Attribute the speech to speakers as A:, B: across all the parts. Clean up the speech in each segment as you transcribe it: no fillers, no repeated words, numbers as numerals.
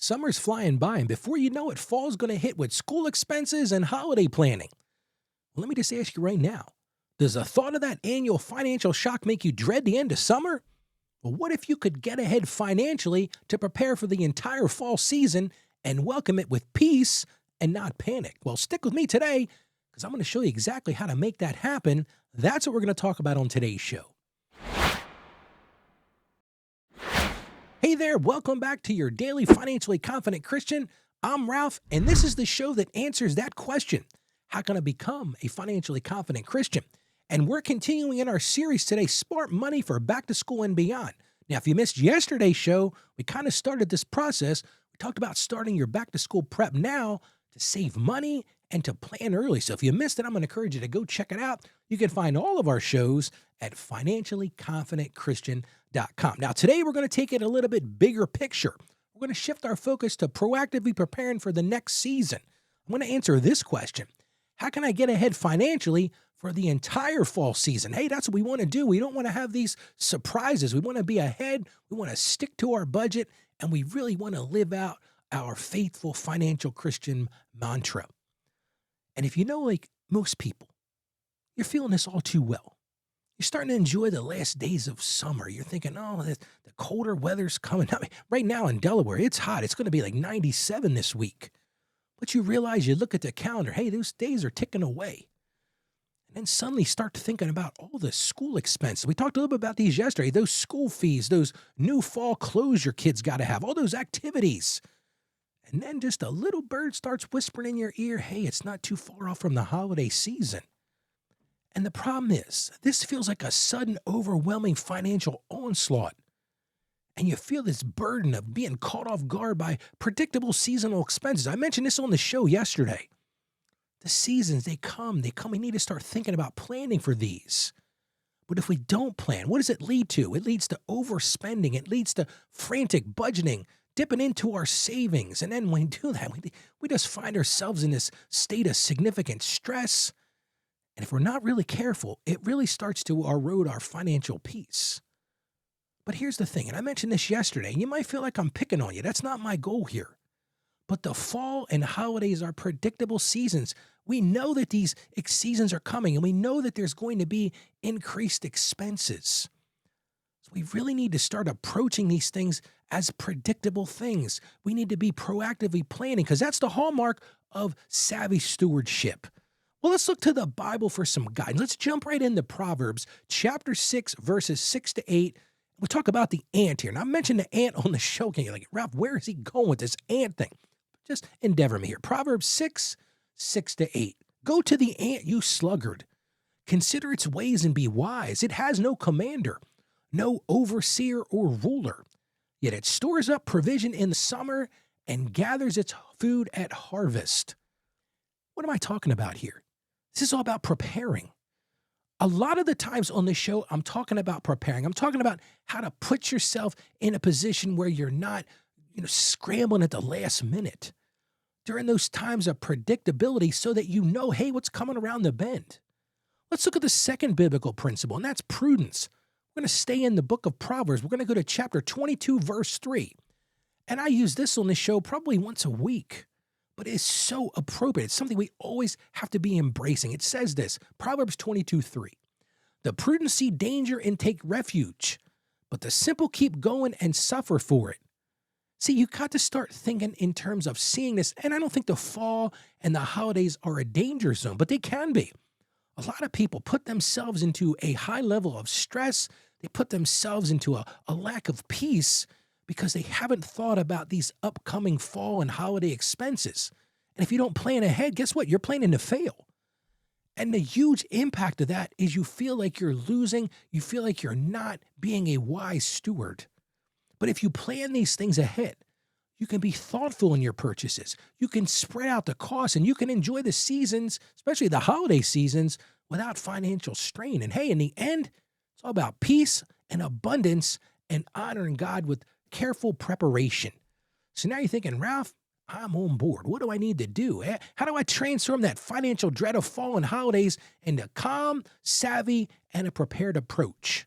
A: Summer's flying by, and before you know it, fall's going to hit with school expenses and holiday planning. Well, let me just ask you right now, does the thought of that annual financial shock make you dread the end of summer? Well, what if you could get ahead financially to prepare for the entire fall season and welcome it with peace and not panic? Well, stick with me today because I'm going to show you exactly how to make that happen. That's what we're going to talk about on today's show. Hey there, welcome back to your daily Financially Confident Christian. I'm Ralph, and this is the show that answers that question. How can I become a financially confident Christian? And we're continuing in our series today, Smart Money for Back to School and Beyond. Now, if you missed yesterday's show, we kind of started this process. We talked about starting your back to school prep now to save money and to plan early. So if you missed it, I'm going to encourage you to go check it out. You can find all of our shows at financiallyconfidentchristian.com. Now, today we're going to take it a little bit bigger picture. We're going to shift our focus to proactively preparing for the next season. I'm going to answer this question. How can I get ahead financially for the entire fall season? Hey, that's what we want to do. We don't want to have these surprises. We want to be ahead. We want to stick to our budget, and we really want to live out our faithful financial Christian mantra. And if you know, like most people, you're feeling this all too well. You're starting to enjoy the last days of summer. You're thinking, oh, the colder weather's coming up. Right now in Delaware, it's hot. It's going to be like 97 this week. But you realize, you look at the calendar, hey, those days are ticking away. And then suddenly start thinking about all the school expenses. We talked a little bit about these yesterday, those school fees, those new fall clothes your kids got to have, all those activities. And then just a little bird starts whispering in your ear, hey, it's not too far off from the holiday season. And the problem is, this feels like a sudden, overwhelming financial onslaught. And you feel this burden of being caught off guard by predictable seasonal expenses. I mentioned this on the show yesterday. The seasons, they come. We need to start thinking about planning for these. But if we don't plan, what does it lead to? It leads to overspending. It leads to frantic budgeting, dipping into our savings. And then when we do that, we just find ourselves in this state of significant stress. And if we're not really careful, it really starts to erode our financial peace. But here's the thing, and I mentioned this yesterday, and you might feel like I'm picking on you. That's not my goal here. But the fall and holidays are predictable seasons. We know that these seasons are coming, and we know that there's going to be increased expenses. So we really need to start approaching these things as predictable things. We need to be proactively planning, because that's the hallmark of savvy stewardship. Well, let's look to the Bible for some guidance. Let's jump right into Proverbs chapter 6, verses 6 to 8. We'll talk about the ant here. Now, I mentioned the ant on the show. You're like, Ralph, where is he going with this ant thing? Just endeavor me here. Proverbs 6, 6 to 8. Go to the ant, you sluggard. Consider its ways and be wise. It has no commander, no overseer or ruler. Yet it stores up provision in the summer and gathers its food at harvest. What am I talking about here? This is all about preparing. A lot of the times on the show, I'm talking about preparing. I'm talking about how to put yourself in a position where you're not, scrambling at the last minute during those times of predictability so that you know, hey, what's coming around the bend. Let's look at the second biblical principle, and that's prudence. We're going to stay in the book of Proverbs. We're going to go to chapter 22, verse 3. And I use this on the show probably once a week. But it's so appropriate. It's something we always have to be embracing. It says this, Proverbs 22:3. The prudent see danger and take refuge, but the simple keep going and suffer for it. See, you got to start thinking in terms of seeing this. And I don't think the fall and the holidays are a danger zone, but they can be. A lot of people put themselves into a high level of stress. They put themselves into a lack of peace because they haven't thought about these upcoming fall and holiday expenses. And if you don't plan ahead, guess what? You're planning to fail. And the huge impact of that is you feel like you're losing. You feel like you're not being a wise steward. But if you plan these things ahead, you can be thoughtful in your purchases. You can spread out the costs, and you can enjoy the seasons, especially the holiday seasons, without financial strain. And hey, in the end, it's all about peace and abundance and honoring God with careful preparation. So now you're thinking, Ralph, I'm on board. What do I need to do? How do I transform that financial dread of fall and holidays into calm, savvy, and a prepared approach?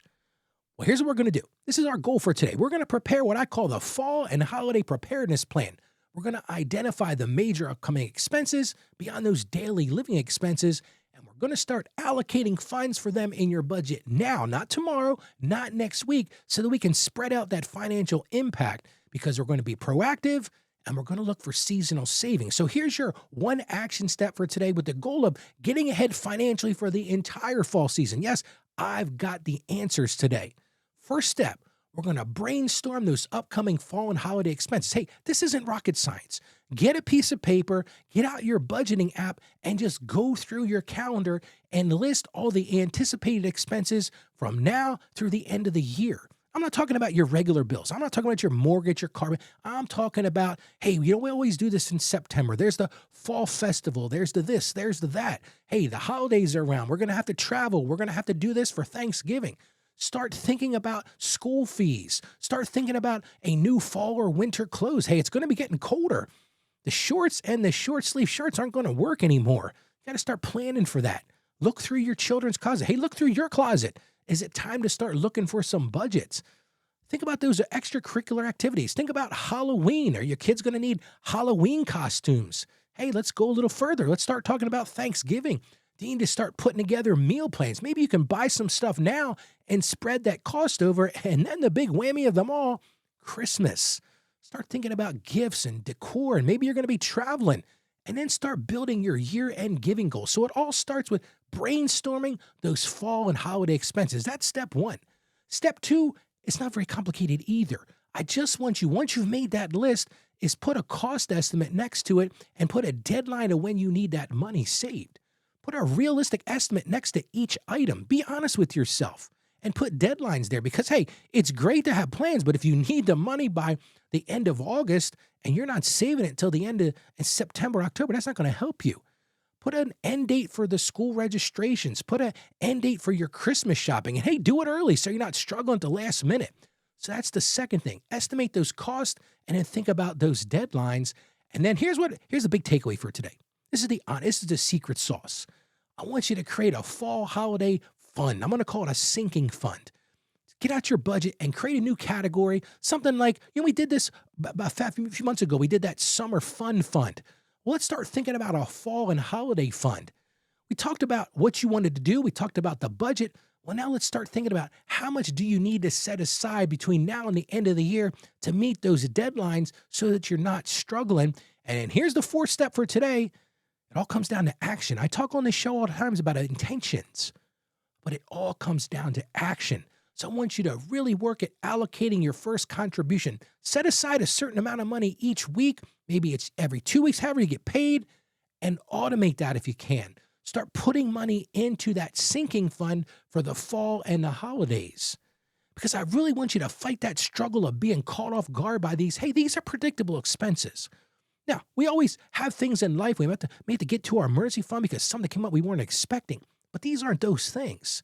A: Well, here's what we're going to do. This is our goal for today. We're going to prepare what I call the fall and holiday preparedness plan. We're going to identify the major upcoming expenses beyond those daily living expenses, and we're going to start allocating funds for them in your budget now, not tomorrow, not next week, so that we can spread out that financial impact because we're going to be proactive and we're going to look for seasonal savings. So here's your one action step for today with the goal of getting ahead financially for the entire fall season. Yes, I've got the answers today. First step, we're going to brainstorm those upcoming fall and holiday expenses. Hey, this isn't rocket science. Get a piece of paper, get out your budgeting app, and just go through your calendar and list all the anticipated expenses from now through the end of the year. I'm not talking about your regular bills. I'm not talking about your mortgage, your car. I'm talking about, hey, we always do this in September. There's the fall festival. There's the this, there's the that. Hey, the holidays are around. We're going to have to travel. We're going to have to do this for Thanksgiving. Start thinking about school fees. Start thinking about a new fall or winter clothes. Hey, it's going to be getting colder. The shorts and the short sleeve shirts aren't going to work anymore. You got to start planning for that. Look through your children's closet. Hey, look through your closet. Is it time to start looking for some budgets? Think about those extracurricular activities. Think about Halloween. Are your kids going to need Halloween costumes? Hey, let's go a little further. Let's start talking about Thanksgiving. You need to start putting together meal plans. Maybe you can buy some stuff now and spread that cost over. And then the big whammy of them all, Christmas. Start thinking about gifts and decor, and maybe you're going to be traveling. And then start building your year-end giving goals. So it all starts with brainstorming those fall and holiday expenses. That's step one. Step two, it's not very complicated either. I just want you, once you've made that list, is put a cost estimate next to it and put a deadline of when you need that money saved. Put a realistic estimate next to each item. Be honest with yourself and put deadlines there because, hey, it's great to have plans, but if you need the money by the end of August and you're not saving it until the end of September, October, that's not going to help you. Put an end date for the school registrations. Put an end date for your Christmas shopping. And hey, do it early so you're not struggling at the last minute. So that's the second thing. Estimate those costs and then think about those deadlines. And then here's the big takeaway for today. This is the secret sauce. I want you to create a fall holiday fund. I'm going to call it a sinking fund. Get out your budget and create a new category. Something like, we did this about a few months ago. We did that summer fun fund. Well, let's start thinking about a fall and holiday fund. We talked about what you wanted to do. We talked about the budget. Well, now let's start thinking about how much do you need to set aside between now and the end of the year to meet those deadlines so that you're not struggling. And here's the fourth step for today. It all comes down to action. I talk on this show all the times about intentions, but it all comes down to action. So I want you to really work at allocating your first contribution. Set aside a certain amount of money each week. Maybe it's every 2 weeks, however you get paid, and automate that if you can. Start putting money into that sinking fund for the fall and the holidays. Because I really want you to fight that struggle of being caught off guard by these are predictable expenses. Now, we always have things in life. We have to get to our emergency fund because something came up we weren't expecting. But these aren't those things.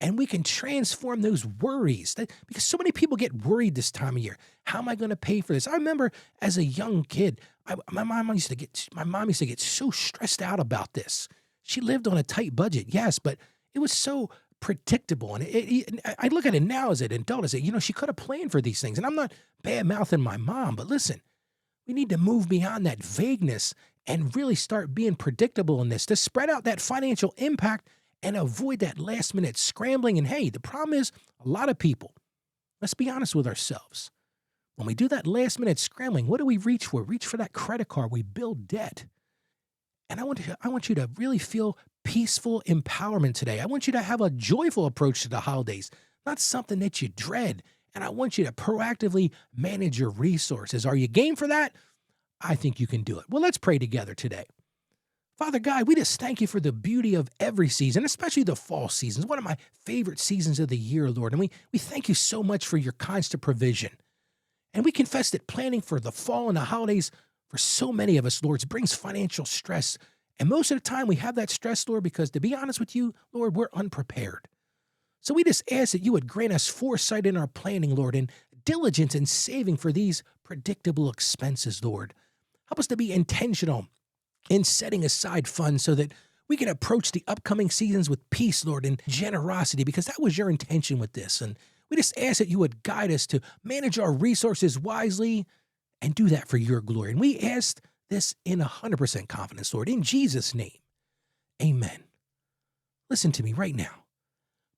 A: And we can transform those worries because so many people get worried this time of year. How am I going to pay for this? I remember as a young kid, my mom used to get so stressed out about this. She lived on a tight budget, yes, but it was so predictable. And I look at it now as an adult. I say, she could have planned for these things. And I'm not bad-mouthing my mom, but listen, we need to move beyond that vagueness and really start being predictable in this to spread out that financial impact and avoid that last-minute scrambling. And hey, the problem is a lot of people, let's be honest with ourselves. When we do that last-minute scrambling, what do we reach for? Reach for that credit card. We build debt. And I want you to really feel peaceful empowerment today. I want you to have a joyful approach to the holidays, not something that you dread. And I want you to proactively manage your resources. Are you game for that? I think you can do it. Well, let's pray together today. Father God, we just thank you for the beauty of every season, especially the fall season. It's one of my favorite seasons of the year, Lord. And we thank you so much for your constant provision. And we confess that planning for the fall and the holidays for so many of us, Lord, brings financial stress. And most of the time we have that stress, Lord, because to be honest with you, Lord, we're unprepared. So we just ask that you would grant us foresight in our planning, Lord, and diligence in saving for these predictable expenses, Lord. Help us to be intentional in setting aside funds so that we can approach the upcoming seasons with peace, Lord, and generosity, because that was your intention with this. And We just ask that you would guide us to manage our resources wisely and do that for your glory. And we ask this in 100% confidence, Lord, in Jesus' name. Amen. Listen to me right now.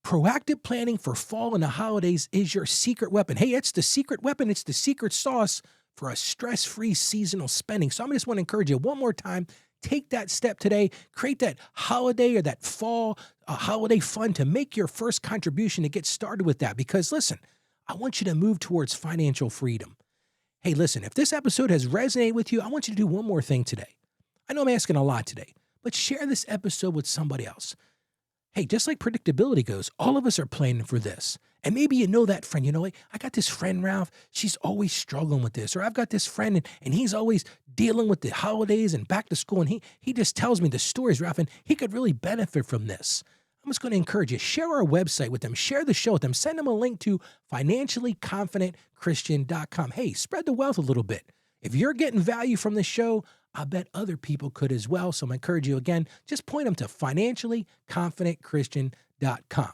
A: Proactive planning for fall and the holidays is your secret weapon. Hey, it's the secret weapon. It's the secret sauce for a stress-free seasonal spending. So I just want to encourage you one more time. Take that step today. Create that holiday or that fall holiday fund to make your first contribution to get started with that. Because listen, I want you to move towards financial freedom. Hey, listen, if this episode has resonated with you, I want you to do one more thing today. I know I'm asking a lot today, but share this episode with somebody else. Hey, just like predictability goes, all of us are planning for this. And maybe you know that friend. You know what? I got this friend, Ralph. She's always struggling with this. Or I've got this friend, and he's always dealing with the holidays and back to school. And he just tells me the stories, Ralph, and he could really benefit from this. I'm just going to encourage you. Share our website with them. Share the show with them. Send them a link to financiallyconfidentchristian.com. Hey, spread the wealth a little bit. If you're getting value from this show, I bet other people could as well. So I encourage you again, just point them to financiallyconfidentchristian.com.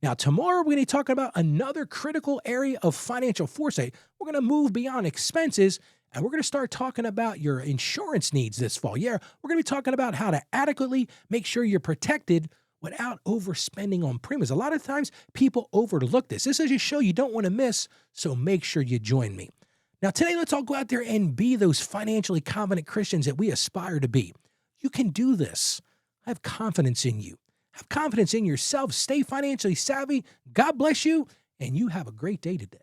A: Now, tomorrow we're going to be talking about another critical area of financial foresight. We're going to move beyond expenses, and we're going to start talking about your insurance needs this fall. Yeah, we're going to be talking about how to adequately make sure you're protected without overspending on premiums. A lot of times people overlook this. This is a show you don't want to miss, so make sure you join me. Now, today, let's all go out there and be those financially confident Christians that we aspire to be. You can do this. I have confidence in you. Have confidence in yourself. Stay financially savvy. God bless you, and you have a great day today.